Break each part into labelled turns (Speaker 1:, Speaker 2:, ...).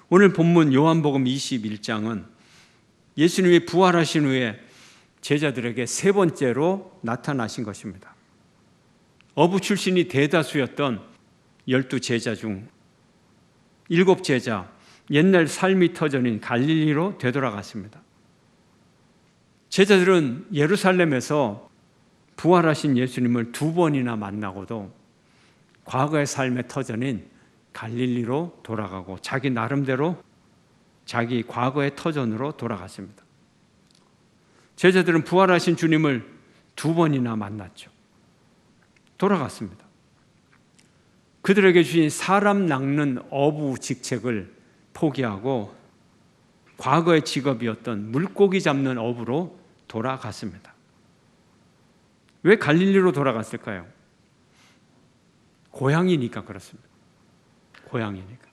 Speaker 1: 오늘 본문 요한복음 21장은 예수님이 부활하신 후에 제자들에게 세 번째로 나타나신 것입니다. 어부 출신이 대다수였던 12제자 중 7제자, 옛날 삶이 터전인 갈릴리로 되돌아갔습니다. 제자들은 예루살렘에서 부활하신 예수님을 2번이나 만나고도 과거의 삶의 터전인 갈릴리로 돌아가고 자기 나름대로 자기 과거의 터전으로 돌아갔습니다. 제자들은 부활하신 주님을 2번이나 만났죠. 돌아갔습니다. 그들에게 주신 사람 낚는 어부 직책을 포기하고 과거의 직업이었던 물고기 잡는 어부로 돌아갔습니다. 왜 갈릴리로 돌아갔을까요? 고향이니까 그렇습니다. 고향이니까.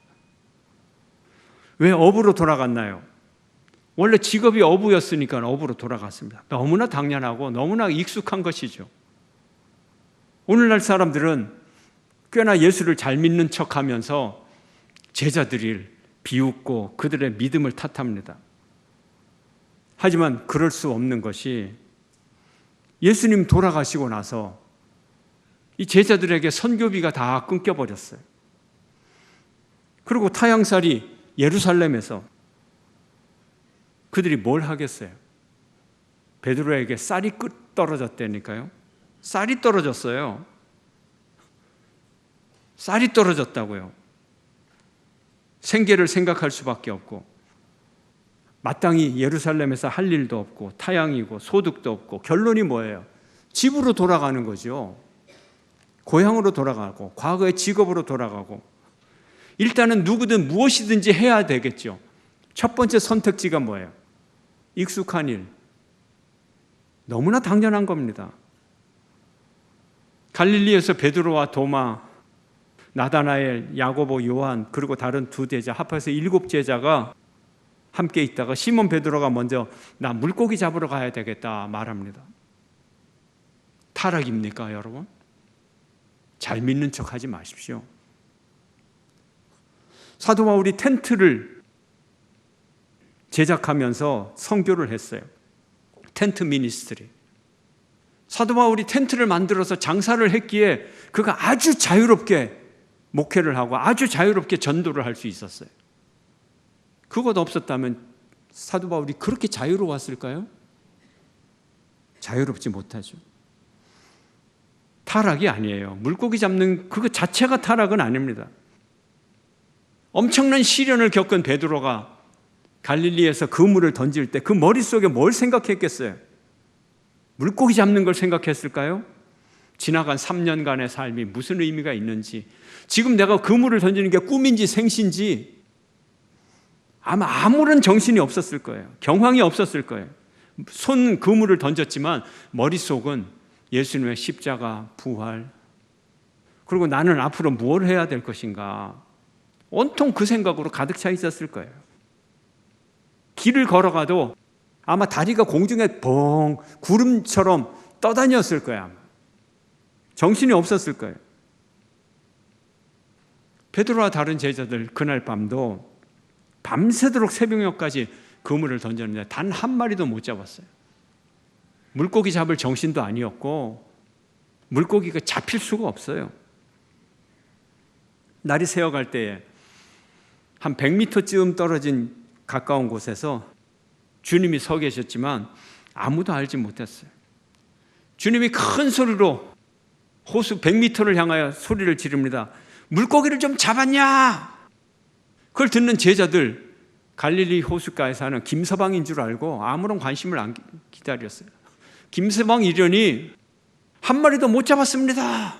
Speaker 1: 왜 어부로 돌아갔나요? 원래 직업이 어부였으니까 어부로 돌아갔습니다. 너무나 당연하고 너무나 익숙한 것이죠. 오늘날 사람들은 꽤나 예수를 잘 믿는 척하면서 제자들을 비웃고 그들의 믿음을 탓합니다. 하지만 그럴 수 없는 것이 예수님 돌아가시고 나서 이 제자들에게 선교비가 다 끊겨버렸어요. 그리고 타향살이 예루살렘에서 그들이 뭘 하겠어요? 베드로에게 쌀이 끝 떨어졌다니까요. 쌀이 떨어졌어요. 쌀이 떨어졌다고요. 생계를 생각할 수밖에 없고 마땅히 예루살렘에서 할 일도 없고 타향이고 소득도 없고 결론이 뭐예요? 집으로 돌아가는 거죠. 고향으로 돌아가고 과거의 직업으로 돌아가고 일단은 누구든 무엇이든지 해야 되겠죠. 첫 번째 선택지가 뭐예요? 익숙한 일. 너무나 당연한 겁니다. 갈릴리에서 베드로와 도마, 나다나엘, 야고보, 요한 그리고 다른 2제자 합해서 7제자가 함께 있다가 시몬 베드로가 먼저 나 물고기 잡으러 가야 되겠다 말합니다. 타락입니까 여러분? 잘 믿는 척하지 마십시오. 사도 바울이 텐트를 제작하면서 선교를 했어요. 텐트 미니스트리. 사도 바울이 텐트를 만들어서 장사를 했기에 그가 아주 자유롭게 목회를 하고 아주 자유롭게 전도를 할 수 있었어요. 그것 없었다면 사도 바울이 그렇게 자유로웠을까요? 자유롭지 못하죠. 타락이 아니에요. 물고기 잡는 그거 자체가 타락은 아닙니다. 엄청난 시련을 겪은 베드로가 갈릴리에서 그물을 던질 때 그 머릿속에 뭘 생각했겠어요? 물고기 잡는 걸 생각했을까요? 지나간 3년간의 삶이 무슨 의미가 있는지, 지금 내가 그물을 던지는 게 꿈인지 생시인지 아마 아무런 정신이 없었을 거예요. 경황이 없었을 거예요. 손 그물을 던졌지만 머릿속은 예수님의 십자가, 부활, 그리고 나는 앞으로 뭘 해야 될 것인가, 온통 그 생각으로 가득 차 있었을 거예요. 길을 걸어가도 아마 다리가 공중에 벙 구름처럼 떠다녔을 거예요. 아마. 정신이 없었을 거예요. 베드로와 다른 제자들 그날 밤도 밤새도록 새벽녘까지 그물을 던졌는데 단 한 마리도 못 잡았어요. 물고기 잡을 정신도 아니었고 물고기가 잡힐 수가 없어요. 날이 새어갈 때에 한 100m쯤 떨어진 가까운 곳에서 주님이 서 계셨지만 아무도 알지 못했어요. 주님이 큰 소리로 호수 100m를 향하여 소리를 지릅니다. 물고기를 좀 잡았냐? 그걸 듣는 제자들, 갈릴리 호숫가에 사는 김서방인 줄 알고 아무런 관심을 안 기다렸어요. 김서방 이련이 한 마리도 못 잡았습니다.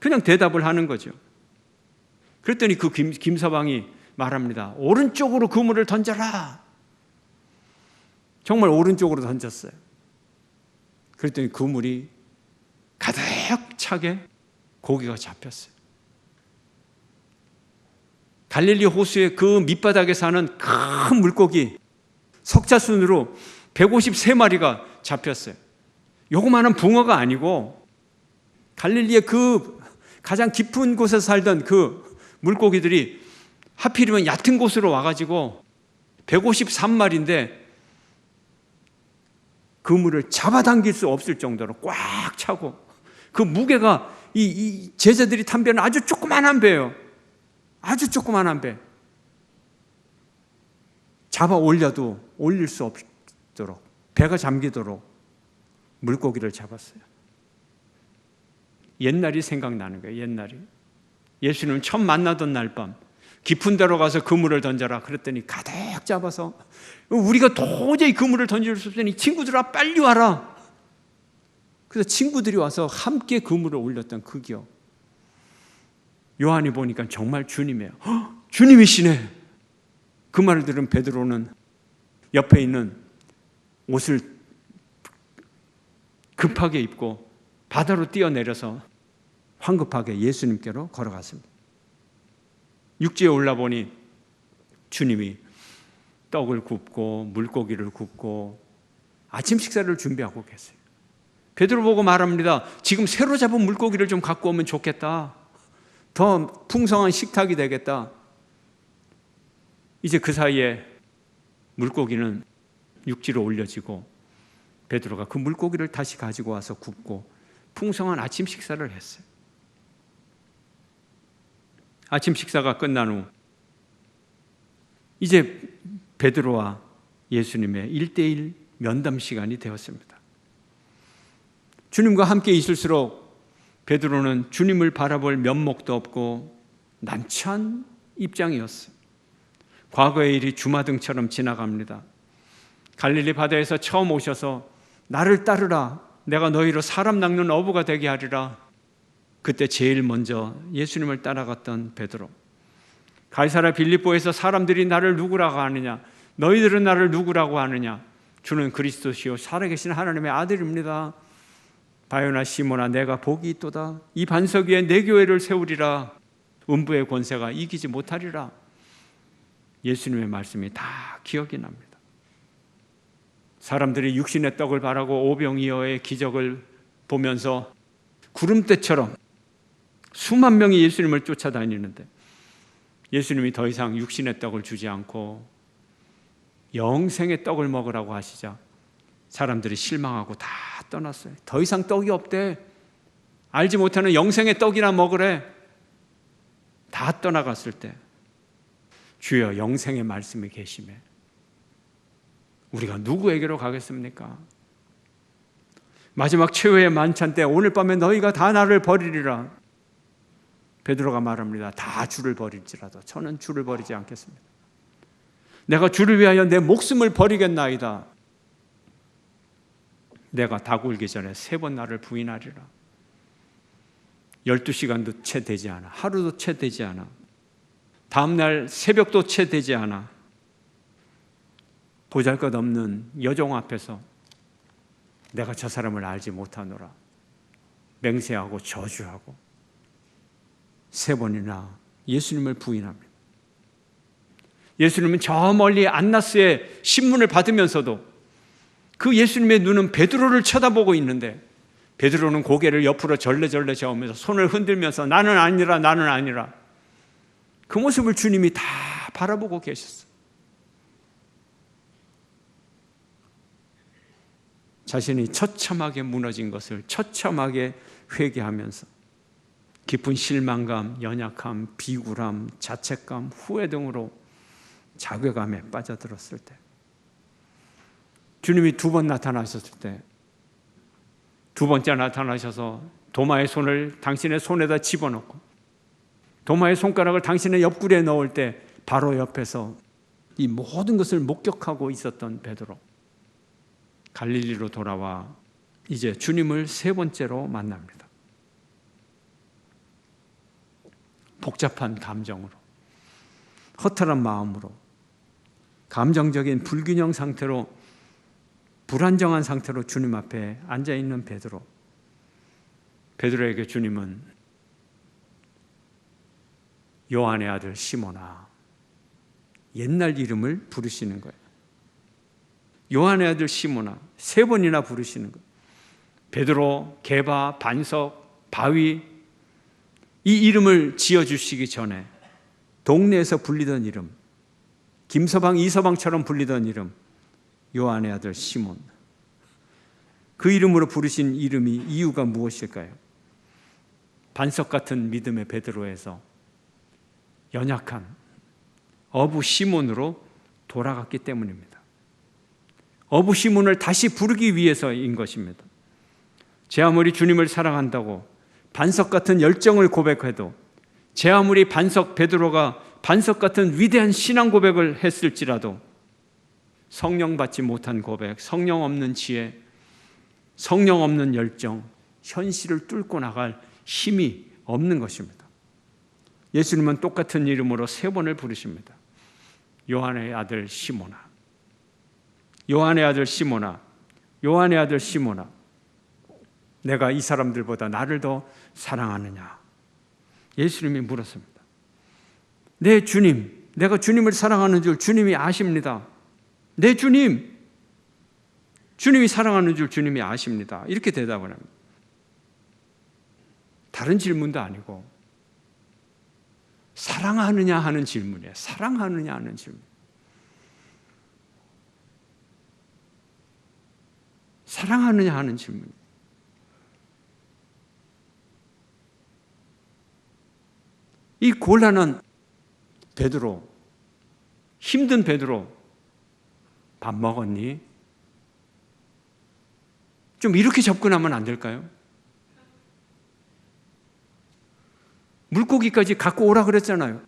Speaker 1: 그냥 대답을 하는 거죠. 그랬더니 그 김서방이 말합니다. 오른쪽으로 그물을 던져라. 정말 오른쪽으로 던졌어요. 그랬더니 그물이 가득 차게 고기가 잡혔어요. 갈릴리 호수의 그 밑바닥에 사는 큰 물고기 석자순으로 153마리가 잡혔어요. 요거만한 붕어가 아니고 갈릴리의 그 가장 깊은 곳에 살던 그 물고기들이 하필이면 얕은 곳으로 와가지고 153마리인데 그물을 잡아당길 수 없을 정도로 꽉 차고, 그 무게가 이 제자들이 탄 배는 아주 조그만한 배예요. 아주 조그만한 배. 잡아 올려도 올릴 수 없도록, 배가 잠기도록 물고기를 잡았어요. 옛날이 생각나는 거예요. 옛날이. 예수님 처음 만나던 날 밤 깊은 데로 가서 그물을 던져라 그랬더니 가득 잡아서, 우리가 도저히 그물을 던질 수 없으니 친구들아 빨리 와라. 그래서 친구들이 와서 함께 그물을 올렸던 그 기억. 요한이 보니까 정말 주님이에요. 주님이시네. 그 말을 들은 베드로는 옆에 있는 옷을 급하게 입고 바다로 뛰어내려서 황급하게 예수님께로 걸어갔습니다. 육지에 올라보니 주님이 떡을 굽고 물고기를 굽고 아침 식사를 준비하고 계세요. 베드로 보고 말합니다. 지금 새로 잡은 물고기를 좀 갖고 오면 좋겠다. 더 풍성한 식탁이 되겠다. 이제 그 사이에 물고기는 육지로 올려지고 베드로가 그 물고기를 다시 가지고 와서 굽고 풍성한 아침 식사를 했어요. 아침 식사가 끝난 후 이제 베드로와 예수님의 1:1 면담 시간이 되었습니다. 주님과 함께 있을수록 베드로는 주님을 바라볼 면목도 없고 난처한 입장이었어요. 과거의 일이 주마등처럼 지나갑니다. 갈릴리 바다에서 처음 오셔서 나를 따르라, 내가 너희로 사람 낚는 어부가 되게 하리라. 그때 제일 먼저 예수님을 따라갔던 베드로. 가이사랴 빌립보에서 사람들이 나를 누구라고 하느냐, 너희들은 나를 누구라고 하느냐, 주는 그리스도시요 살아계신 하나님의 아들입니다. 바요나 시모나, 내가 복이 있도다. 이 반석 위에 내 교회를 세우리라. 음부의 권세가 이기지 못하리라. 예수님의 말씀이 다 기억이 납니다. 사람들이 육신의 떡을 바라고 오병이어의 기적을 보면서 구름대처럼 수만 명이 예수님을 쫓아다니는데 예수님이 더 이상 육신의 떡을 주지 않고 영생의 떡을 먹으라고 하시자 사람들이 실망하고 다 떠났어요. 더 이상 떡이 없대. 알지 못하는 영생의 떡이나 먹으래. 다 떠나갔을 때 주여 영생의 말씀이 계시매 우리가 누구에게로 가겠습니까? 마지막 최후의 만찬 때 오늘 밤에 너희가 다 나를 버리리라. 베드로가 말합니다. 다 주를 버릴지라도 저는 주를 버리지 않겠습니다. 내가 주를 위하여 내 목숨을 버리겠나이다. 내가 닭 울기 전에 3번 나를 부인하리라. 12시간도 채 되지 않아. 하루도 채 되지 않아. 다음날 새벽도 채 되지 않아. 보잘것없는 여종 앞에서 내가 저 사람을 알지 못하노라 맹세하고 저주하고 3번이나 예수님을 부인합니다. 예수님은 저 멀리 안나스의 신문을 받으면서도 그 예수님의 눈은 베드로를 쳐다보고 있는데 베드로는 고개를 옆으로 절레절레 저으면서 손을 흔들면서 나는 아니라 나는 아니라. 그 모습을 주님이 다 바라보고 계셨어요. 자신이 처참하게 무너진 것을 처참하게 회개하면서 깊은 실망감, 연약함, 비굴함, 자책감, 후회 등으로 자괴감에 빠져들었을 때 주님이 2번 나타나셨을 때 2번째 나타나셔서 도마의 손을 당신의 손에다 집어넣고 도마의 손가락을 당신의 옆구리에 넣을 때 바로 옆에서 이 모든 것을 목격하고 있었던 베드로 갈릴리로 돌아와 이제 주님을 3번째로 만납니다. 복잡한 감정으로 허탈한 마음으로 감정적인 불균형 상태로 불안정한 상태로 주님 앞에 앉아있는 베드로. 베드로에게 주님은 요한의 아들 시몬아 옛날 이름을 부르시는 거예요. 요한의 아들 시몬아 3번이나 부르시는 거예요. 베드로, 게바, 반석, 바위 이 이름을 지어주시기 전에 동네에서 불리던 이름, 김서방, 이서방처럼 불리던 이름, 요한의 아들 시몬. 그 이름으로 부르신 이름이 이유가 무엇일까요? 반석 같은 믿음의 베드로에서 연약한 어부 시몬으로 돌아갔기 때문입니다. 어부 시몬을 다시 부르기 위해서인 것입니다. 제 아무리 주님을 사랑한다고 반석 같은 열정을 고백해도, 제 아무리 반석 베드로가 반석 같은 위대한 신앙 고백을 했을지라도 성령 받지 못한 고백, 성령 없는 지혜, 성령 없는 열정, 현실을 뚫고 나갈 힘이 없는 것입니다. 예수님은 똑같은 이름으로 3번을 부르십니다. 요한의 아들 시몬아, 요한의 아들 시몬아, 요한의 아들 시몬아, 내가 이 사람들보다 나를 더 사랑하느냐? 예수님이 물었습니다. 네, 주님, 내가 주님을 사랑하는 줄 주님이 아십니다. 네, 주님, 주님이 사랑하는 줄 주님이 아십니다. 이렇게 대답을 합니다. 다른 질문도 아니고 사랑하느냐 하는 질문이에요. 사랑하느냐 하는 질문. 사랑하느냐 하는 질문. 이 곤란한 베드로, 힘든 베드로, 밥 먹었니? 좀 이렇게 접근하면 안 될까요? 물고기까지 갖고 오라 그랬잖아요.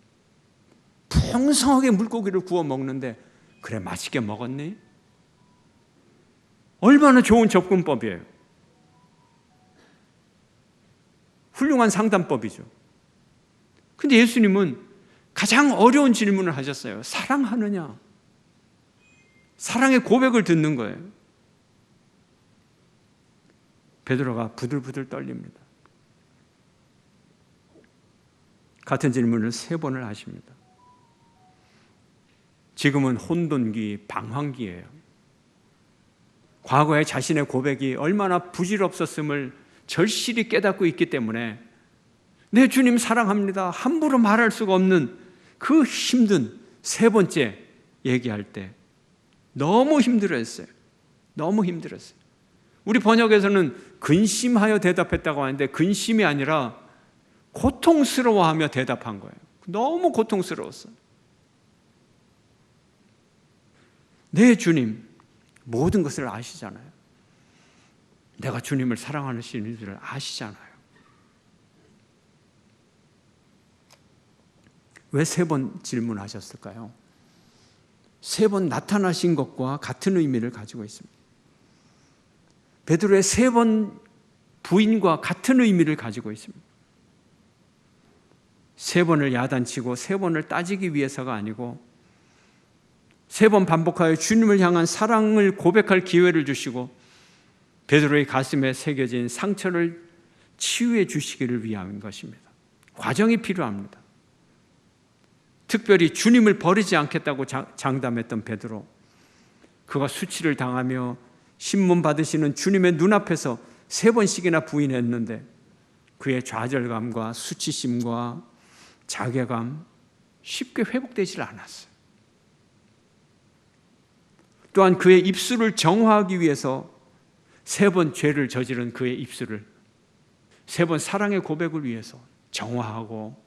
Speaker 1: 풍성하게 물고기를 구워 먹는데, 그래, 맛있게 먹었니? 얼마나 좋은 접근법이에요. 훌륭한 상담법이죠. 근데 예수님은 가장 어려운 질문을 하셨어요. 사랑하느냐? 사랑의 고백을 듣는 거예요. 베드로가 부들부들 떨립니다. 같은 질문을 3번을 하십니다. 지금은 혼돈기, 방황기예요. 과거에 자신의 고백이 얼마나 부질없었음을 절실히 깨닫고 있기 때문에 네, 주님 사랑합니다, 함부로 말할 수가 없는 그 힘든 3번째 얘기할 때 너무 힘들었어요. 너무 힘들었어요. 우리 번역에서는 근심하여 대답했다고 하는데 근심이 아니라 고통스러워하며 대답한 거예요. 너무 고통스러웠어요. 네, 주님, 모든 것을 아시잖아요. 내가 주님을 사랑하는 줄 아시잖아요. 왜 3번 질문하셨을까요? 3번 나타나신 것과 같은 의미를 가지고 있습니다. 베드로의 3번 부인과 같은 의미를 가지고 있습니다. 3번을 야단치고 3번을 따지기 위해서가 아니고 3번 반복하여 주님을 향한 사랑을 고백할 기회를 주시고 베드로의 가슴에 새겨진 상처를 치유해 주시기를 위한 것입니다. 과정이 필요합니다. 특별히 주님을 버리지 않겠다고 장담했던 베드로, 그가 수치를 당하며 신문 받으시는 주님의 눈앞에서 3번씩이나 부인했는데 그의 좌절감과 수치심과 자괴감 쉽게 회복되질 않았어요. 또한 그의 입술을 정화하기 위해서 3번 죄를 저지른 그의 입술을 3번 사랑의 고백을 위해서 정화하고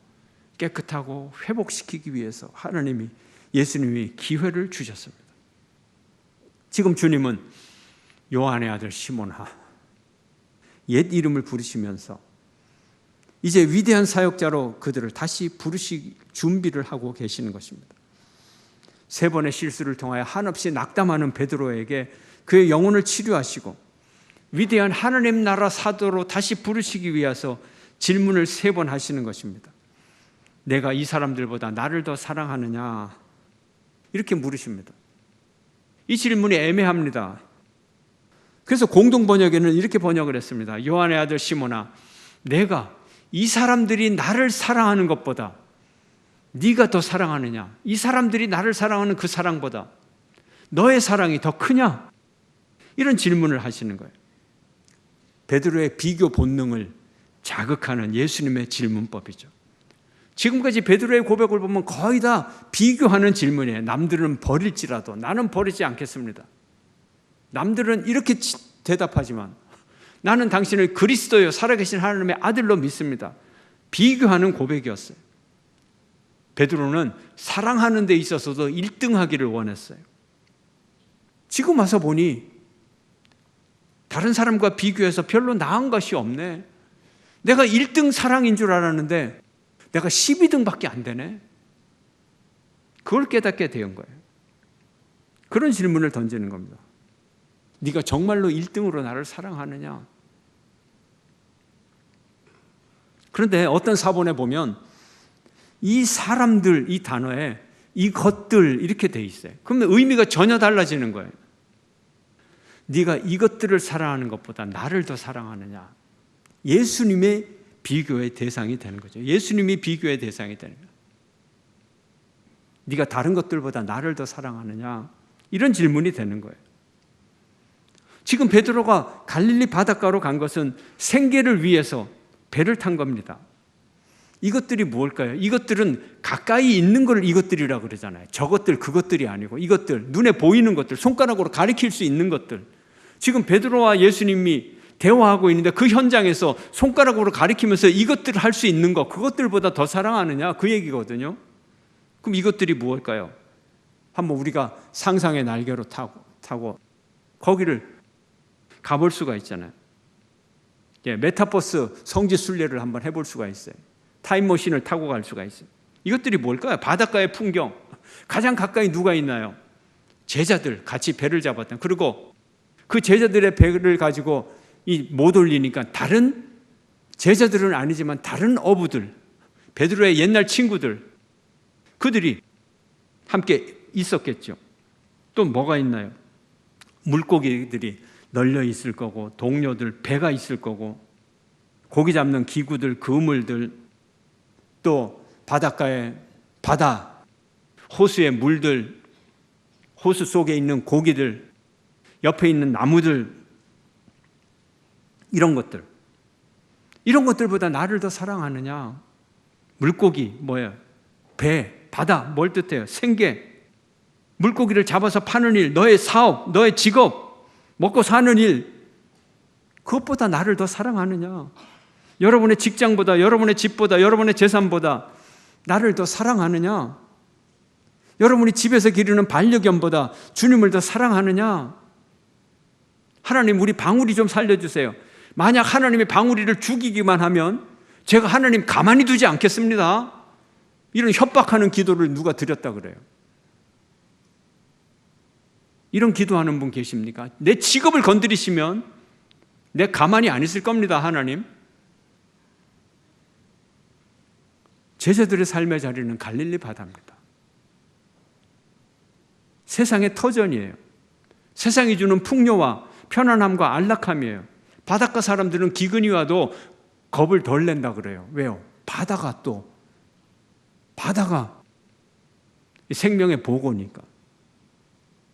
Speaker 1: 깨끗하고 회복시키기 위해서 하나님이, 예수님이 기회를 주셨습니다. 지금 주님은 요한의 아들 시몬아, 옛 이름을 부르시면서 이제 위대한 사역자로 그들을 다시 부르실 준비를 하고 계시는 것입니다. 3번의 실수를 통하여 한없이 낙담하는 베드로에게 그의 영혼을 치료하시고 위대한 하나님 나라 사도로 다시 부르시기 위해서 질문을 3번 하시는 것입니다. 내가 이 사람들보다 나를 더 사랑하느냐? 이렇게 물으십니다. 이 질문이 애매합니다. 그래서 공동 번역에는 이렇게 번역을 했습니다. 요한의 아들 시몬아, 내가 이 사람들이 나를 사랑하는 것보다 네가 더 사랑하느냐? 이 사람들이 나를 사랑하는 그 사랑보다 너의 사랑이 더 크냐? 이런 질문을 하시는 거예요. 베드로의 비교 본능을 자극하는 예수님의 질문법이죠. 지금까지 베드로의 고백을 보면 거의 다 비교하는 질문이에요. 남들은 버릴지라도 나는 버리지 않겠습니다. 남들은 이렇게 대답하지만 나는 당신을 그리스도요 살아계신 하나님의 아들로 믿습니다. 비교하는 고백이었어요. 베드로는 사랑하는 데 있어서도 1등하기를 원했어요. 지금 와서 보니 다른 사람과 비교해서 별로 나은 것이 없네. 내가 1등 사랑인 줄 알았는데 내가 12등밖에 안 되네. 그걸 깨닫게 된 거예요. 그런 질문을 던지는 겁니다. 네가 정말로 1등으로 나를 사랑하느냐? 그런데 어떤 사본에 보면 이 사람들, 이 단어에 이것들 이렇게 돼 있어요. 그러면 의미가 전혀 달라지는 거예요. 네가 이것들을 사랑하는 것보다 나를 더 사랑하느냐? 예수님의 비교의 대상이 되는 거죠. 예수님이 비교의 대상이 되는 거예요. 네가 다른 것들보다 나를 더 사랑하느냐? 이런 질문이 되는 거예요. 지금 베드로가 갈릴리 바닷가로 간 것은 생계를 위해서 배를 탄 겁니다. 이것들이 무엇일까요? 이것들은 가까이 있는 걸 이것들이라고 그러잖아요. 저것들, 그것들이 아니고 이것들, 눈에 보이는 것들, 손가락으로 가리킬 수 있는 것들. 지금 베드로와 예수님이 대화하고 있는데 그 현장에서 손가락으로 가리키면서 이것들을 할 수 있는 것, 그것들보다 더 사랑하느냐? 그 얘기거든요. 그럼 이것들이 무엇일까요? 한번 우리가 상상의 날개로 타고 거기를 가볼 수가 있잖아요. 메타버스 성지 순례를 한번 해볼 수가 있어요. 타임머신을 타고 갈 수가 있어요. 이것들이 뭘까요? 바닷가의 풍경. 가장 가까이 누가 있나요? 제자들 같이 배를 잡았던. 그리고 그 제자들의 배를 가지고 못 올리니까 다른 제자들은 아니지만 다른 어부들, 베드로의 옛날 친구들, 그들이 함께 있었겠죠. 또 뭐가 있나요? 물고기들이 널려 있을 거고, 동료들, 배가 있을 거고, 고기 잡는 기구들, 그물들, 또 바닷가에 바다, 호수의 물들, 호수 속에 있는 고기들, 옆에 있는 나무들, 이런 것들. 이런 것들보다 나를 더 사랑하느냐? 물고기 뭐예요? 배, 바다 뭘 뜻해요? 생계. 물고기를 잡아서 파는 일, 너의 사업, 너의 직업, 먹고 사는 일, 그것보다 나를 더 사랑하느냐? 여러분의 직장보다, 여러분의 집보다, 여러분의 재산보다 나를 더 사랑하느냐? 여러분이 집에서 기르는 반려견보다 주님을 더 사랑하느냐? 하나님, 우리 방울이 좀 살려주세요. 만약 하나님이 방울이를 죽이기만 하면 제가 하나님 가만히 두지 않겠습니다. 이런 협박하는 기도를 누가 드렸다 그래요? 이런 기도하는 분 계십니까? 내 직업을 건드리시면 내 가만히 안 있을 겁니다, 하나님. 제자들의 삶의 자리는 갈릴리 바다입니다. 세상의 터전이에요. 세상이 주는 풍요와 편안함과 안락함이에요. 바닷가 사람들은 기근이 와도 겁을 덜 낸다 그래요. 왜요? 바다가 생명의 보고니까.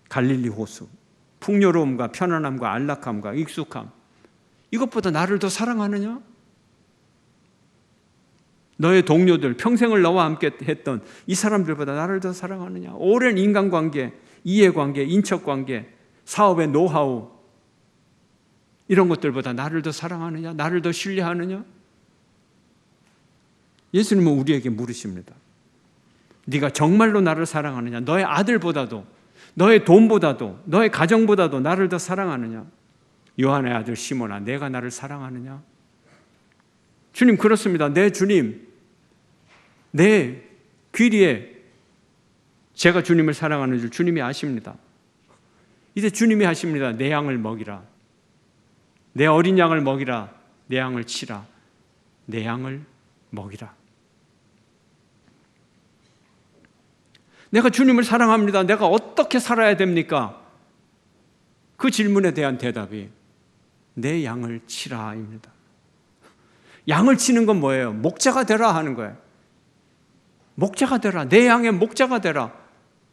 Speaker 1: 갈릴리 호수, 풍요로움과 편안함과 안락함과 익숙함, 이것보다 나를 더 사랑하느냐? 너의 동료들, 평생을 너와 함께 했던 이 사람들보다 나를 더 사랑하느냐? 오랜 인간관계, 이해관계, 인척관계, 사업의 노하우, 이런 것들보다 나를 더 사랑하느냐? 나를 더 신뢰하느냐? 예수님은 우리에게 물으십니다. 네가 정말로 나를 사랑하느냐? 너의 아들보다도, 너의 돈보다도, 너의 가정보다도 나를 더 사랑하느냐? 요한의 아들 시몬아, 내가 나를 사랑하느냐? 주님, 그렇습니다. 내 주님, 내 귀리에 제가 주님을 사랑하는 줄 주님이 아십니다. 이제 주님이 하십니다. 내 양을 먹이라. 내 어린 양을 먹이라. 내 양을 치라. 내 양을 먹이라. 내가 주님을 사랑합니다. 내가 어떻게 살아야 됩니까? 그 질문에 대한 대답이 내 양을 치라입니다. 양을 치는 건 뭐예요? 목자가 되라 하는 거예요. 목자가 되라. 내 양의 목자가 되라.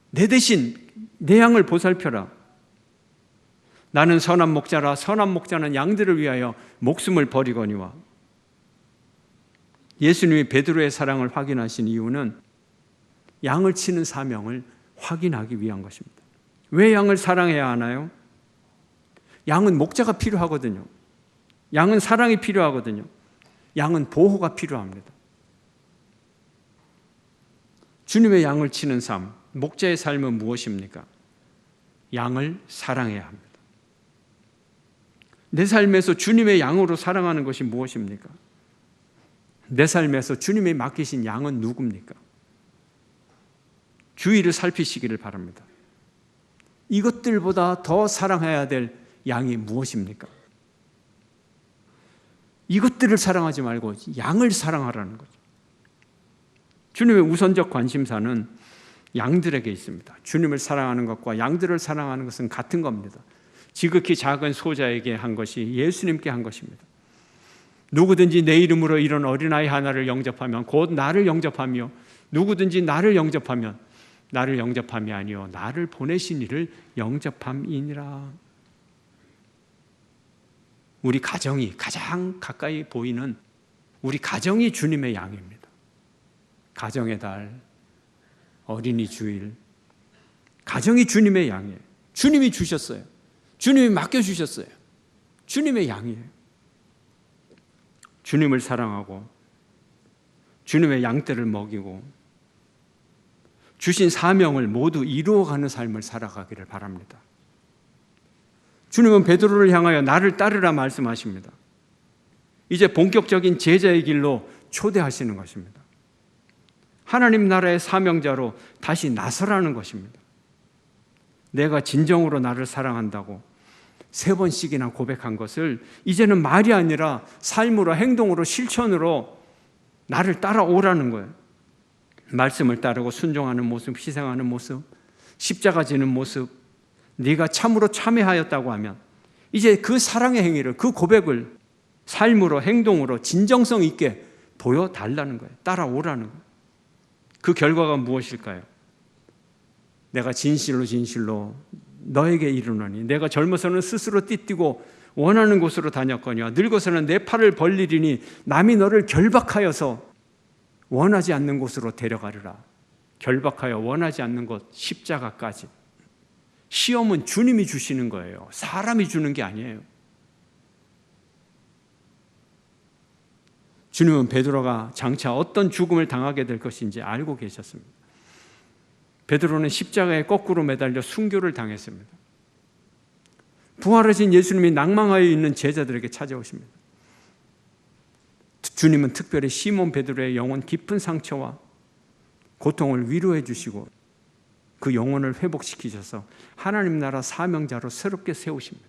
Speaker 1: 내 대신 내 양을 보살펴라. 나는 선한 목자라. 선한 목자는 양들을 위하여 목숨을 버리거니와. 예수님이 베드로의 사랑을 확인하신 이유는 양을 치는 사명을 확인하기 위한 것입니다. 왜 양을 사랑해야 하나요? 양은 목자가 필요하거든요. 양은 사랑이 필요하거든요. 양은 보호가 필요합니다. 주님의 양을 치는 삶, 목자의 삶은 무엇입니까? 양을 사랑해야 합니다. 내 삶에서 주님의 양으로 사랑하는 것이 무엇입니까? 내 삶에서 주님이 맡기신 양은 누굽니까? 주위를 살피시기를 바랍니다. 이것들보다 더 사랑해야 될 양이 무엇입니까? 이것들을 사랑하지 말고 양을 사랑하라는 거죠. 주님의 우선적 관심사는 양들에게 있습니다. 주님을 사랑하는 것과 양들을 사랑하는 것은 같은 겁니다. 지극히 작은 소자에게 한 것이 예수님께 한 것입니다. 누구든지 내 이름으로 이런 어린아이 하나를 영접하면 곧 나를 영접하며 누구든지 나를 영접하면 나를 영접함이 아니요 나를 보내신 이를 영접함이니라. 우리 가정이 가장 가까이 보이는 우리 가정이 주님의 양입니다. 가정의 달, 어린이 주일, 가정이 주님의 양이에요. 주님이 주셨어요. 주님이 맡겨주셨어요. 주님의 양이에요. 주님을 사랑하고 주님의 양떼를 먹이고 주신 사명을 모두 이루어가는 삶을 살아가기를 바랍니다. 주님은 베드로를 향하여 나를 따르라 말씀하십니다. 이제 본격적인 제자의 길로 초대하시는 것입니다. 하나님 나라의 사명자로 다시 나서라는 것입니다. 내가 진정으로 나를 사랑한다고 3번씩이나 고백한 것을 이제는 말이 아니라 삶으로, 행동으로, 실천으로 나를 따라오라는 거예요. 말씀을 따르고 순종하는 모습, 희생하는 모습, 십자가 지는 모습, 네가 참으로 참회하였다고 하면 이제 그 사랑의 행위를, 그 고백을 삶으로, 행동으로 진정성 있게 보여달라는 거예요. 따라오라는 거예요. 그 결과가 무엇일까요? 내가 진실로 너에게 이르노니 내가 젊어서는 스스로 띠뛰고 원하는 곳으로 다녔거니와 늙어서는 내 팔을 벌리리니 남이 너를 결박하여서 원하지 않는 곳으로 데려가리라. 결박하여 원하지 않는 곳, 십자가까지. 시험은 주님이 주시는 거예요. 사람이 주는 게 아니에요. 주님은 베드로가 장차 어떤 죽음을 당하게 될 것인지 알고 계셨습니다. 베드로는 십자가에 거꾸로 매달려 순교를 당했습니다. 부활하신 예수님이 낭망하여 있는 제자들에게 찾아오십니다. 주님은 특별히 시몬 베드로의 영혼 깊은 상처와 고통을 위로해 주시고 그 영혼을 회복시키셔서 하나님 나라 사명자로 새롭게 세우십니다.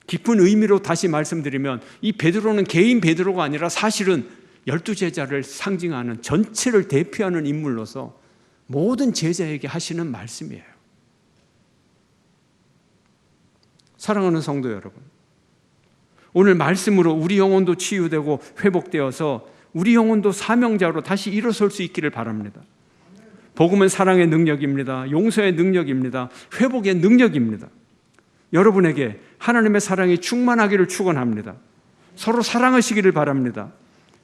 Speaker 1: 깊은 의미로 다시 말씀드리면 이 베드로는 개인 베드로가 아니라 사실은 12제자를 상징하는 전체를 대표하는 인물로서 모든 제자에게 하시는 말씀이에요. 사랑하는 성도 여러분, 오늘 말씀으로 우리 영혼도 치유되고 회복되어서 우리 영혼도 사명자로 다시 일어설 수 있기를 바랍니다. 복음은 사랑의 능력입니다. 용서의 능력입니다. 회복의 능력입니다. 여러분에게 하나님의 사랑이 충만하기를 축원합니다. 서로 사랑하시기를 바랍니다.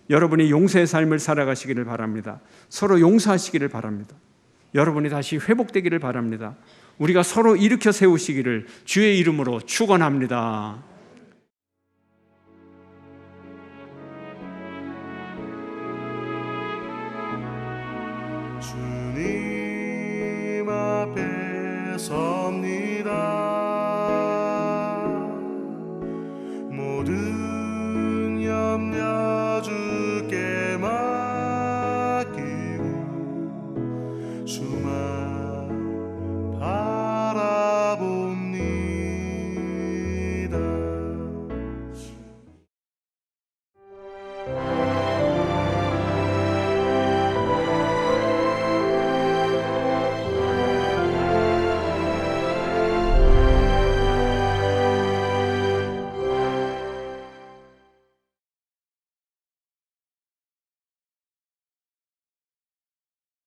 Speaker 1: 여러분이 용서의 삶을 살아가시기를 바랍니다. 서로 용서하시기를 바랍니다. 여러분이 다시 회복되기를 바랍니다. 우리가 서로 일으켜 세우시기를 주의 이름으로 축원합니다.
Speaker 2: 주님 앞에서